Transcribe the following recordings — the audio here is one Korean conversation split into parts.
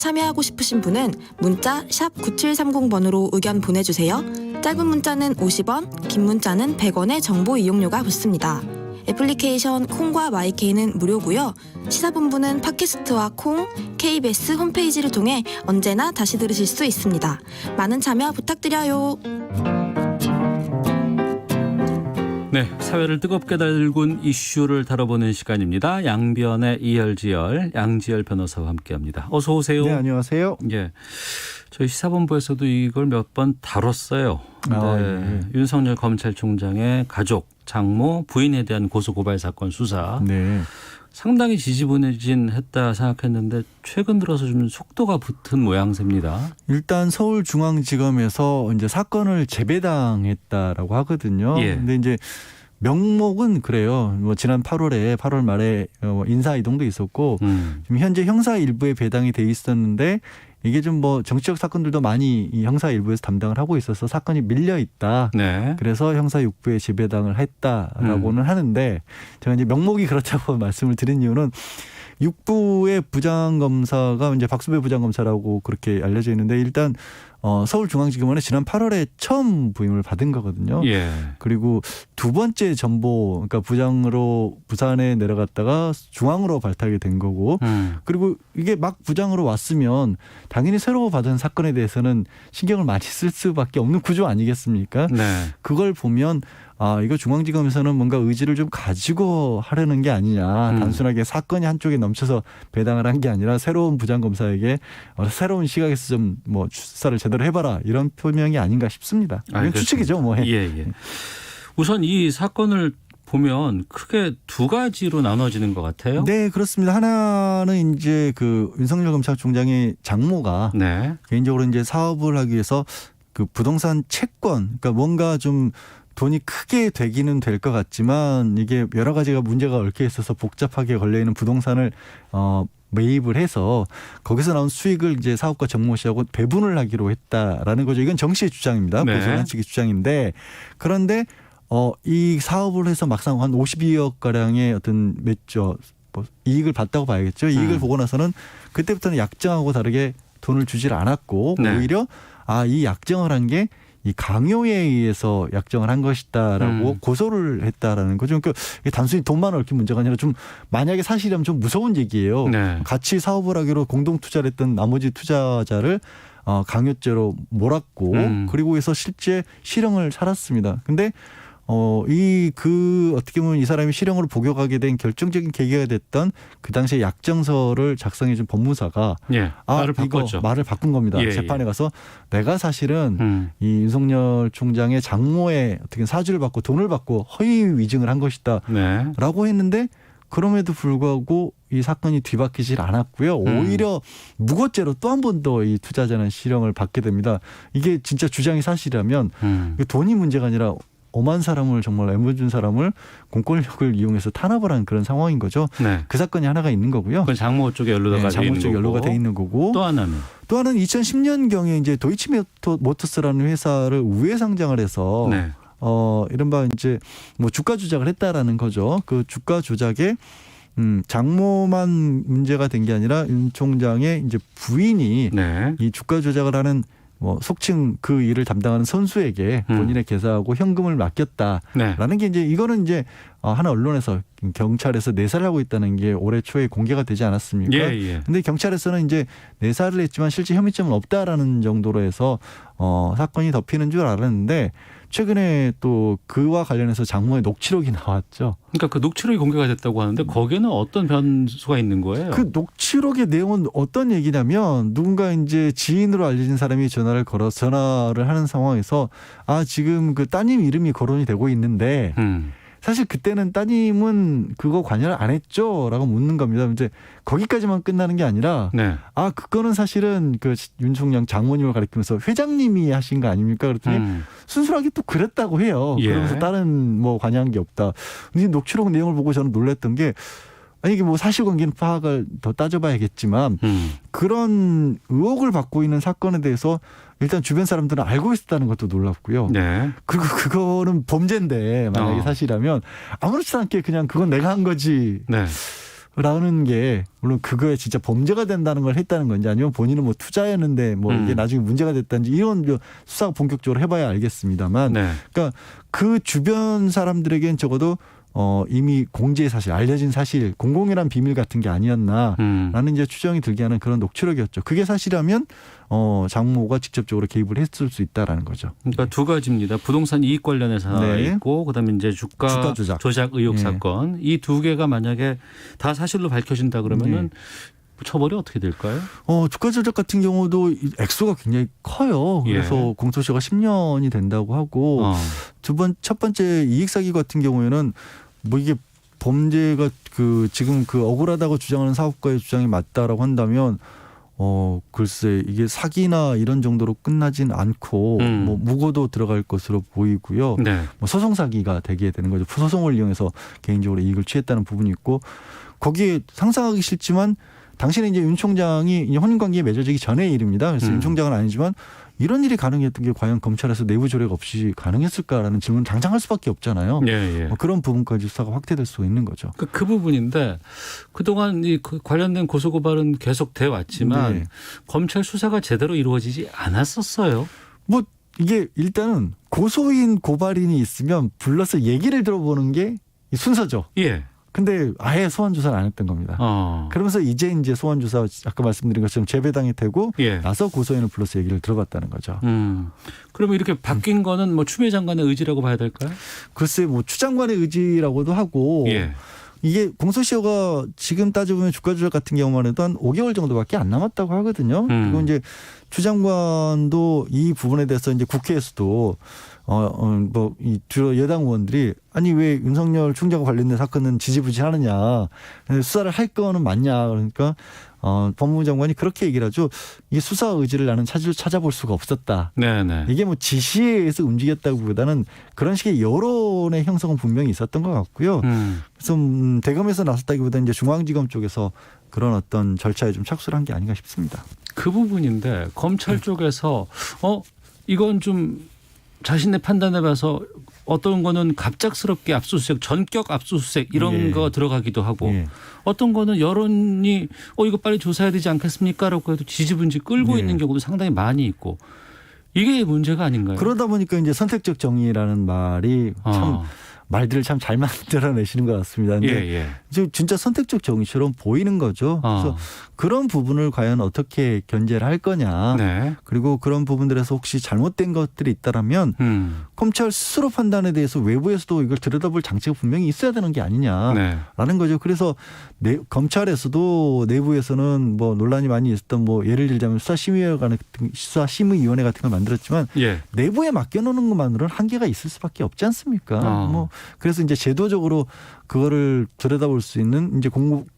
참여하고 싶으신 분은 문자 샵 9730번으로 의견 보내주세요. 짧은 문자는 50원, 긴 문자는 100원의 정보 이용료가 붙습니다. 애플리케이션 콩과 마이케이는 무료고요. 시사본부는 팟캐스트와 콩, KBS 홈페이지를 통해 언제나 다시 들으실 수 있습니다. 많은 참여 부탁드려요. 네, 사회를 뜨겁게 달군 이슈를 다뤄보는 시간입니다. 양변의 이혈지열, 양지열 변호사와 함께합니다. 어서 오세요. 네, 안녕하세요. 예, 저희 시사본부에서도 이걸 몇 번 다뤘어요. 예. 윤석열 검찰총장의 가족, 장모, 부인에 대한 고소고발 사건 수사. 네. 상당히 지지부진했다 생각했는데 최근 들어서 좀 속도가 붙은 모양새입니다. 일단 서울중앙지검에서 이제 사건을 재배당했다라고 하거든요. 예. 근데 이제 명목은 그래요. 뭐 지난 8월 말에 인사 이동도 있었고 지금 현재 형사 일부에 배당이 돼 있었는데 이게 좀 뭐 정치적 사건들도 많이 이 형사 일부에서 담당을 하고 있어서 사건이 밀려 있다. 네. 그래서 형사 6부에 재배당을 했다라고는 하는데 제가 이제 명목이 그렇다고 말씀을 드린 이유는 6부의 부장검사가 이제 박수배 부장검사라고 그렇게 알려져 있는데 일단 서울중앙지검원에 지난 8월에 처음 부임을 받은 거거든요. 예. 그리고 두 번째 전보, 그러니까 부장으로 부산에 내려갔다가 중앙으로 발탁이 된 거고, 그리고 이게 막 부장으로 왔으면 당연히 새로 받은 사건에 대해서는 신경을 많이 쓸 수밖에 없는 구조 아니겠습니까? 네. 그걸 보면 이거 중앙지검에서는 뭔가 의지를 좀 가지고 하려는 게 아니냐. 단순하게 사건이 한쪽에 넘쳐서 배당을 한 게 아니라 새로운 부장검사에게 새로운 시각에서 좀 뭐 수사를 제대로 해봐라 이런 표명이 아닌가 싶습니다. 이건 추측이죠. 뭐. 예. 우선 이 사건을 보면 크게 두 가지로 나눠지는 것 같아요. 네, 그렇습니다. 하나는 이제 그 윤석열 검찰총장의 장모가 네. 개인적으로 이제 사업을 하기 위해서 그 부동산 채권, 그러니까 뭔가 좀 돈이 크게 되기는 될 것 같지만 이게 여러 가지가 문제가 얽혀 있어서 복잡하게 걸려 있는 부동산을 매입을 해서 거기서 나온 수익을 이제 사업가 정모 씨하고 배분을 하기로 했다라는 거죠. 이건 정 씨의 주장입니다. 네. 보수한 측의 주장인데 그런데 이 사업을 해서 막상 한 52억 가량의 어떤 이익을 봤다고 봐야겠죠. 이익을 보고 나서는 그때부터는 약정하고 다르게 돈을 주질 않았고 네. 오히려 이 약정을 한 게 이 강요에 의해서 약정을 한 것이다라고 고소를 했다라는 거죠. 그러니까 이게 단순히 돈만 얽힌 문제가 아니라 좀 만약에 사실이라면 좀 무서운 얘기예요. 네. 같이 사업을 하기로 공동 투자를 했던 나머지 투자자를 강요죄로 몰았고 그리고 해서 실제 실형을 살았습니다. 근데 어떻게 보면 이 사람이 실형으로 복역하게 된 결정적인 계기가 됐던 그 당시에 약정서를 작성해 준 법무사가 말을 바꿨죠. 말을 바꾼 겁니다. 재판에 가서 내가 사실은 이 윤석열 총장의 장모의 어떻게 사주를 받고 돈을 받고 허위 위증을 한 것이다라고 했는데 그럼에도 불구하고 이 사건이 뒤바뀌질 않았고요. 오히려 무고죄로 또 한 번 더 이 투자자는 실형을 받게 됩니다. 이게 진짜 주장이 사실이라면 돈이 문제가 아니라 엄한 사람을 정말 애물준 사람을 공권력을 이용해서 탄압을 한 그런 상황인 거죠. 네. 그 사건이 하나가 있는 거고요. 그건 장모 쪽에 연루가 돼 있는 거고. 또 하나는 2010년경에 이제 도이치모터스라는 회사를 우회 상장을 해서 네. 이른바 이제 뭐 주가 조작을 했다라는 거죠. 그 주가 조작에 장모만 문제가 된 게 아니라 윤 총장의 이제 부인이 네. 이 주가 조작을 하는 속칭 그 일을 담당하는 선수에게 본인의 계좌하고 현금을 맡겼다라는 게 이제 이거는 이제 하나 언론에서 경찰에서 내사를 하고 있다는 게 올해 초에 공개가 되지 않았습니까? 예. 근데 경찰에서는 이제 내사를 했지만 실제 혐의점은 없다라는 정도로 해서 사건이 덮이는 줄 알았는데 최근에 또 그와 관련해서 장모의 녹취록이 나왔죠. 그러니까 그 녹취록이 공개가 됐다고 하는데 거기에는 어떤 변수가 있는 거예요? 그 녹취록의 내용은 어떤 얘기냐면 누군가 이제 지인으로 알려진 사람이 전화를 하는 상황에서 지금 그 따님 이름이 거론이 되고 있는데 사실 그때는 따님은 그거 관여를 안 했죠라고 묻는 겁니다. 이제 거기까지만 끝나는 게 아니라 그거는 사실은 그 윤 총장 장모님을 가리키면서 회장님이 하신 거 아닙니까? 그랬더니 순수하게 또 그랬다고 해요. 그러면서 다른 뭐 관여한 게 없다. 근데 녹취록 내용을 보고 저는 놀랐던 게 이게 뭐 사실관계는 파악을 더 따져봐야겠지만 그런 의혹을 받고 있는 사건에 대해서 일단 주변 사람들은 알고 있었다는 것도 놀랍고요. 네. 그리고 그거는 범죄인데 만약에 사실이라면 아무렇지도 않게 그냥 그건 내가 한 거지. 네. 라는 게 물론 그거에 진짜 범죄가 된다는 걸 했다는 건지 아니면 본인은 뭐 투자였는데 뭐 이게 나중에 문제가 됐다는지 이런 수사가 본격적으로 해봐야 알겠습니다만 네. 그러니까 그 주변 사람들에겐 적어도 이미 공지의 사실, 알려진 사실, 공공이란 비밀 같은 게 아니었나라는 이제 추정이 들게 하는 그런 녹취록이었죠. 그게 사실이라면 장모가 직접적으로 개입을 했을 수 있다라는 거죠. 그러니까 두 가지입니다. 부동산 이익 관련해서 하나 네. 있고 그다음에 이제 주가 조작 의혹 네. 사건. 이 두 개가 만약에 다 사실로 밝혀진다 그러면은 처벌이 어떻게 될까요? 주가 조작 같은 경우도 액수가 굉장히 커요. 그래서 예. 공소시효가 10년이 된다고 하고 첫 번째 이익 사기 같은 경우에는 뭐 이게 범죄가 지금 억울하다고 주장하는 사업가의 주장이 맞다라고 한다면 글쎄 이게 사기나 이런 정도로 끝나진 않고 뭐 무고도 들어갈 것으로 보이고요. 네. 뭐 소송 사기가 되게 되는 거죠. 소송을 이용해서 개인적으로 이익을 취했다는 부분이 있고 거기에 상상하기 싫지만 당시에 이제 윤 총장이 이제 혼인관계에 맺어지기 전의 일입니다. 그래서 윤 총장은 아니지만 이런 일이 가능했던 게 과연 검찰에서 내부 조례가 없이 가능했을까라는 질문을 당장 할 수밖에 없잖아요. 예. 그런 부분까지 수사가 확대될 수 있는 거죠. 그 부분인데 그동안 그 관련된 고소고발은 계속 돼 왔지만 네. 검찰 수사가 제대로 이루어지지 않았었어요. 뭐 이게 일단은 고소인 고발인이 있으면 불러서 얘기를 들어보는 게 순서죠. 예. 근데 아예 소환 조사를 안 했던 겁니다. 그러면서 이제 소환 조사 아까 말씀드린 것처럼 재배당이 되고 나서 고소인을 불러서 얘기를 들어봤다는 거죠. 그러면 이렇게 바뀐 거는 뭐 추미애 장관의 의지라고 봐야 될까요? 글쎄 뭐 추 장관의 의지라고도 하고 이게 공소시효가 지금 따져보면 주가 조작 같은 경우만 해도 한 5개월 정도밖에 안 남았다고 하거든요. 그리고 이제 추 장관도 이 부분에 대해서 이제 국회에서도 이 주로 여당 의원들이 아니 왜 윤석열 총장과 관련된 사건은 지지부진하느냐 수사를 할 거는 맞냐 그러니까 법무부 장관이 그렇게 얘기를 하죠. 이게 수사 의지를 나는 찾아볼 수가 없었다. 네네. 이게 뭐 지시에 의해서 움직였다기보다는 그런 식의 여론의 형성은 분명히 있었던 것 같고요. 그래서 대검에서 나섰다기보다는 이제 중앙지검 쪽에서 그런 어떤 절차에 좀 착수를 한 게 아닌가 싶습니다. 그 부분인데 검찰 쪽에서 이건 좀 자신의 판단에 봐서 어떤 거는 갑작스럽게 압수수색, 전격 압수수색 이런 거 들어가기도 하고 어떤 거는 여론이 이거 빨리 조사해야 되지 않겠습니까라고 해도 지지분지 끌고 있는 경우도 상당히 많이 있고 이게 문제가 아닌가요? 그러다 보니까 이제 선택적 정의라는 말이 참 말들을 참 잘 만들어내시는 것 같습니다. 근데 진짜 선택적 정의처럼 보이는 거죠. 그래서 그런 부분을 과연 어떻게 견제를 할 거냐. 그리고 그런 부분들에서 혹시 잘못된 것들이 있다라면 검찰 스스로 판단에 대해서 외부에서도 이걸 들여다볼 장치가 분명히 있어야 되는 게 아니냐라는 거죠. 그래서 검찰에서도 내부에서는 뭐 논란이 많이 있었던 뭐 예를 들자면 수사심의위원회 같은 걸 만들었지만 내부에 맡겨놓는 것만으로는 한계가 있을 수밖에 없지 않습니까? 뭐 그래서 이제 제도적으로 그거를 들여다볼 수 있는 이제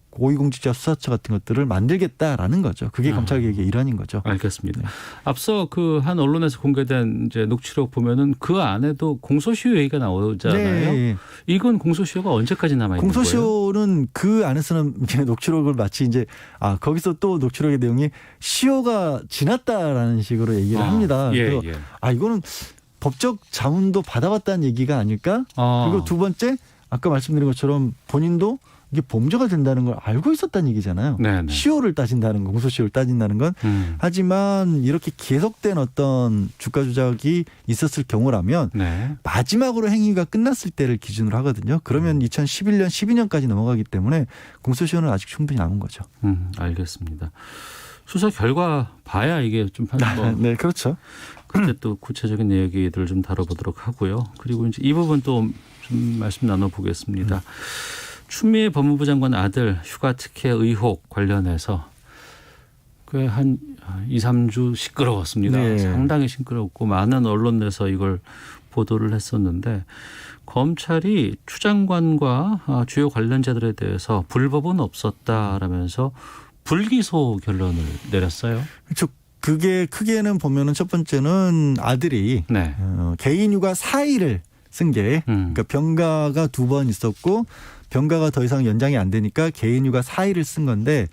고위공직자 수사처 같은 것들을 만들겠다라는 거죠. 그게 검찰 개혁의 일환인 거죠. 알겠습니다. 앞서 그 한 언론에서 공개된 이제 녹취록 보면은 그 안에도 공소시효 얘기가 나오잖아요. 이건 공소시효가 언제까지 남아 있는 거예요? 공소시효는 그 안에서는 이제 녹취록을 마치 이제 거기서 또 녹취록의 내용이 시효가 지났다라는 식으로 얘기를 합니다. 그래서 이거는 법적 자문도 받아봤다는 얘기가 아닐까? 그리고 두 번째 아까 말씀드린 것처럼 본인도 이게 범죄가 된다는 걸 알고 있었다는 얘기잖아요. 시효를 따진다는 건, 공소시효를 따진다는 건. 하지만 이렇게 계속된 어떤 주가 조작이 있었을 경우라면 마지막으로 행위가 끝났을 때를 기준으로 하거든요. 그러면 2011년, 12년까지 넘어가기 때문에 공소시효는 아직 충분히 남은 거죠. 알겠습니다. 수사 결과 봐야 이게 좀 네, 그렇죠. 그때 또 구체적인 얘기들을 좀 다뤄보도록 하고요. 그리고 이제 이 부분 또 좀 말씀 나눠보겠습니다. 추미애 법무부 장관 아들 휴가 특혜 의혹 관련해서 꽤 한 2, 3주 시끄러웠습니다. 상당히 시끄럽고 많은 언론에서 이걸 보도를 했었는데 검찰이 추 장관과 주요 관련자들에 대해서 불법은 없었다라면서 불기소 결론을 내렸어요. 그렇죠. 그게 크게는 보면은 첫 번째는 아들이 개인휴가 4일을 쓴 게 그러니까 병가가 2번 있었고 병가가 더 이상 연장이 안 되니까 개인휴가 4일을 쓴 건데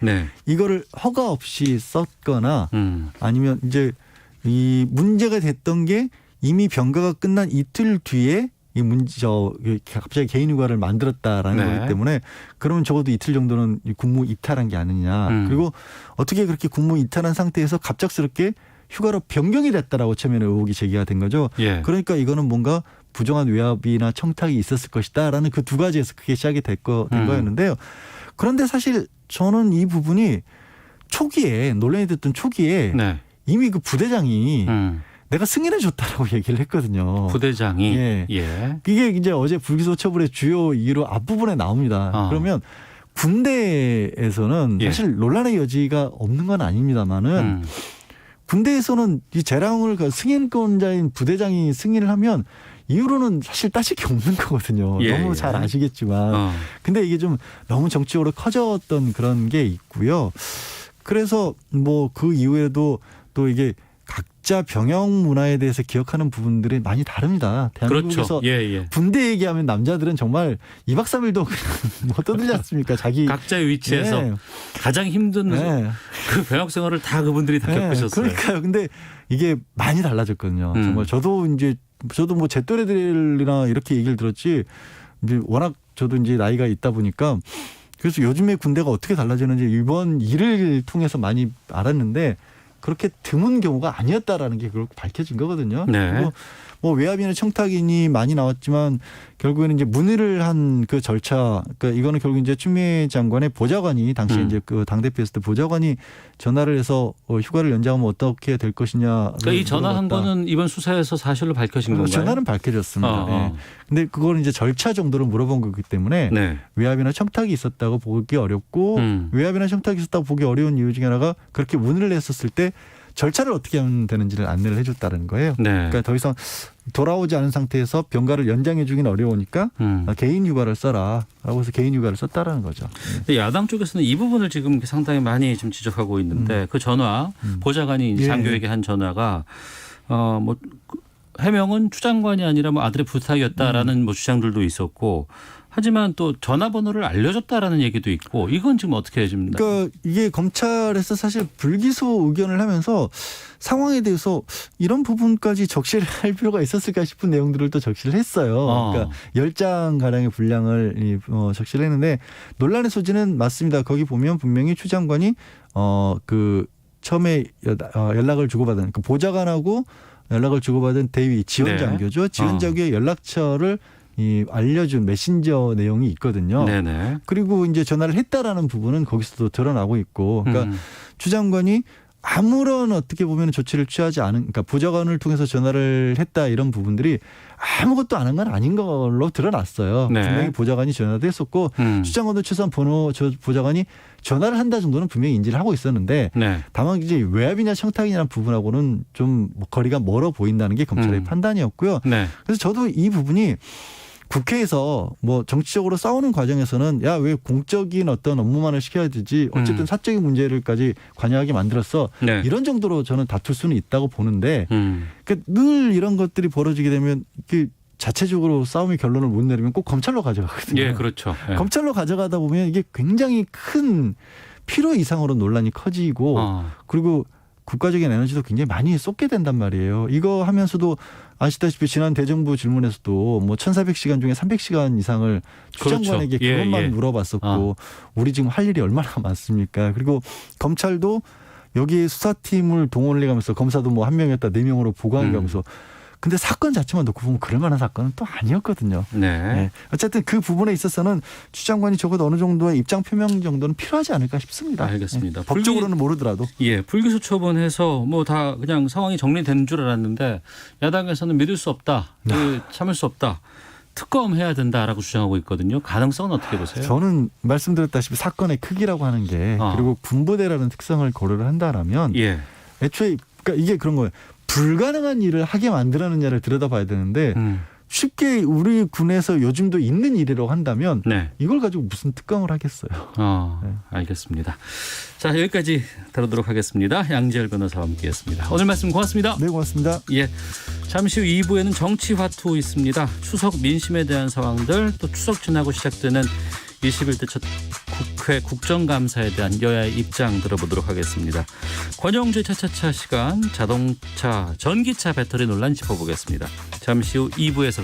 이거를 허가 없이 썼거나 아니면 이제 이 문제가 됐던 게 이미 병가가 끝난 이틀 뒤에 갑자기 개인 휴가를 만들었다라는 네. 거기 때문에 그러면 적어도 이틀 정도는 국무 이탈한 게 아니냐. 그리고 어떻게 그렇게 국무 이탈한 상태에서 갑작스럽게 휴가로 변경이 됐다라고 처음에는 의혹이 제기가 된 거죠. 예. 그러니까 이거는 뭔가 부정한 외압이나 청탁이 있었을 것이다라는 그 두 가지에서 그게 시작이 된 거였는데요. 그런데 사실 저는 이 부분이 초기에 논란이 됐던 초기에 네. 이미 그 부대장이 내가 승인해 줬다라고 얘기를 했거든요. 부대장이 예. 예. 이게 이제 어제 불기소 처분의 주요 이유로 앞부분에 나옵니다. 그러면 군대에서는 예. 사실 논란의 여지가 없는 건 아닙니다만은 군대에서는 이 재량을 승인권자인 부대장이 승인을 하면 이후로는 사실 따질 게 없는 거거든요. 예, 너무 잘 아시겠지만. 근데 이게 좀 너무 정치적으로 커졌던 그런 게 있고요. 그래서 뭐 그 이후에도 또 이게 각자 병영 문화에 대해서 기억하는 부분들이 많이 다릅니다. 대한민국에서 그렇죠. 예. 군대 얘기하면 남자들은 정말 2박 3일도 못 떠들지 않습니까? 자기 각자의 위치에서 네. 가장 힘든 네. 그 병역 생활을 다 그분들이 다 겪으셨어요. 그러니까요. 근데 이게 많이 달라졌거든요. 정말 저도 뭐 제 또래들이나 이렇게 얘기를 들었지 이제 워낙 저도 이제 나이가 있다 보니까 그래서 요즘에 군대가 어떻게 달라지는지 이번 일을 통해서 많이 알았는데 그렇게 드문 경우가 아니었다라는 게 그렇게 밝혀진 거거든요. 네. 그리고 뭐 외압이나 청탁인이 많이 나왔지만 결국에는 이제 문의를 한 그 절차, 그러니까 이거는 결국 이제 추미애 장관의 보좌관이 당시 이제 그 당대표였을 때 보좌관이 전화를 해서 휴가를 연장하면 어떻게 될 것이냐. 그러니까 이 전화한 거는 이번 수사에서 사실로 밝혀진 건가요? 전화는 밝혀졌습니다. 네. 근데 그거는 이제 절차 정도로 물어본 거기 때문에 네. 외압이나 청탁이 있었다고 보기 어렵고 외압이나 청탁이 있었다고 보기 어려운 이유 중에 하나가 그렇게 문의를 했었을 때 절차를 어떻게 하면 되는지를 안내를 해줬다는 거예요. 네. 그러니까 더 이상 돌아오지 않은 상태에서 병가를 연장해 주기는 어려우니까 개인 휴가를 써라라고 해서 개인 휴가를 썼다라는 거죠. 야당 쪽에서는 이 부분을 지금 상당히 많이 좀 지적하고 있는데 그 전화 보좌관이 이제 장교에게 한 전화가 뭐 해명은 추 장관이 아니라 뭐 아들의 부탁이었다라는 뭐 주장들도 있었고. 하지만 또 전화번호를 알려줬다라는 얘기도 있고 이건 지금 어떻게 좀 그러니까 이게 검찰에서 사실 불기소 의견을 하면서 상황에 대해서 이런 부분까지 적시를 할 필요가 있었을까 싶은 내용들을 또 적시를 했어요. 그러니까 10장 가량의 분량을 적시를 했는데 논란의 소지는 맞습니다. 거기 보면 분명히 추 장관이 그 처음에 연락을 주고받은 그 보좌관하고 연락을 주고받은 대위 지원 장교죠. 지원 장교의 연락처를 알려준 메신저 내용이 있거든요. 네네. 그리고 이제 전화를 했다라는 부분은 거기서도 드러나고 있고, 그러니까 추 장관이 아무런 어떻게 보면 조치를 취하지 않은, 그러니까 보좌관을 통해서 전화를 했다 이런 부분들이 아무것도 안 한 건 아닌 걸로 드러났어요. 네. 분명히 보좌관이 전화도 했었고, 추 장관도 최소한 보좌관이 전화를 한다 정도는 분명히 인지를 하고 있었는데, 네. 다만 이제 외압이냐 청탁이냐는 부분하고는 좀 거리가 멀어 보인다는 게 검찰의 판단이었고요. 네. 그래서 저도 이 부분이 국회에서 뭐 정치적으로 싸우는 과정에서는 야, 왜 공적인 어떤 업무만을 시켜야 되지? 어쨌든 사적인 문제를까지 관여하게 만들었어. 네. 이런 정도로 저는 다툴 수는 있다고 보는데 그러니까 늘 이런 것들이 벌어지게 되면 자체적으로 싸움의 결론을 못 내리면 꼭 검찰로 가져가거든요. 예, 그렇죠. 예. 검찰로 가져가다 보면 이게 굉장히 큰 필요 이상으로 논란이 커지고 그리고 국가적인 에너지도 굉장히 많이 쏟게 된단 말이에요. 이거 하면서도 아시다시피 지난 대정부 질문에서도 뭐 1,400시간 중에 300시간 이상을 추 장관에게 그것만 물어봤었고 우리 지금 할 일이 얼마나 많습니까? 그리고 검찰도 여기에 수사팀을 동원을 해가면서 검사도 뭐 1명이었다 4명으로 보강해가면서 근데 사건 자체만 놓고 보면 그럴 만한 사건은 또 아니었거든요. 네. 어쨌든 그 부분에 있어서는 추 장관이 적어도 어느 정도의 입장 표명 정도는 필요하지 않을까 싶습니다. 알겠습니다. 법적으로는 모르더라도. 예, 불기소 처분해서 뭐 다 그냥 상황이 정리된 줄 알았는데 야당에서는 믿을 수 없다, 참을 수 없다. 특검해야 된다라고 주장하고 있거든요. 가능성은 어떻게 보세요? 저는 말씀드렸다시피 사건의 크기라고 하는 게 그리고 군부대라는 특성을 고려를 한다라면 애초에 그러니까 이게 그런 거예요. 불가능한 일을 하게 만들었느냐를 들여다봐야 되는데 쉽게 우리 군에서 요즘도 있는 일이라고 한다면 이걸 가지고 무슨 특검을 하겠어요. 알겠습니다. 자, 여기까지 다루도록 하겠습니다. 양지열 변호사와 함께했습니다. 오늘 말씀 고맙습니다. 네, 고맙습니다. 예, 잠시 후 2부에는 정치화투 있습니다. 추석 민심에 대한 상황들 또 추석 지나고 시작되는 21대 첫 국회 국정감사에 대한 여야의 입장 들어보도록 하겠습니다. 권영주의 차차차 시간 자동차, 전기차 배터리 논란 짚어보겠습니다. 잠시 후 2부에서 뵙겠습니다.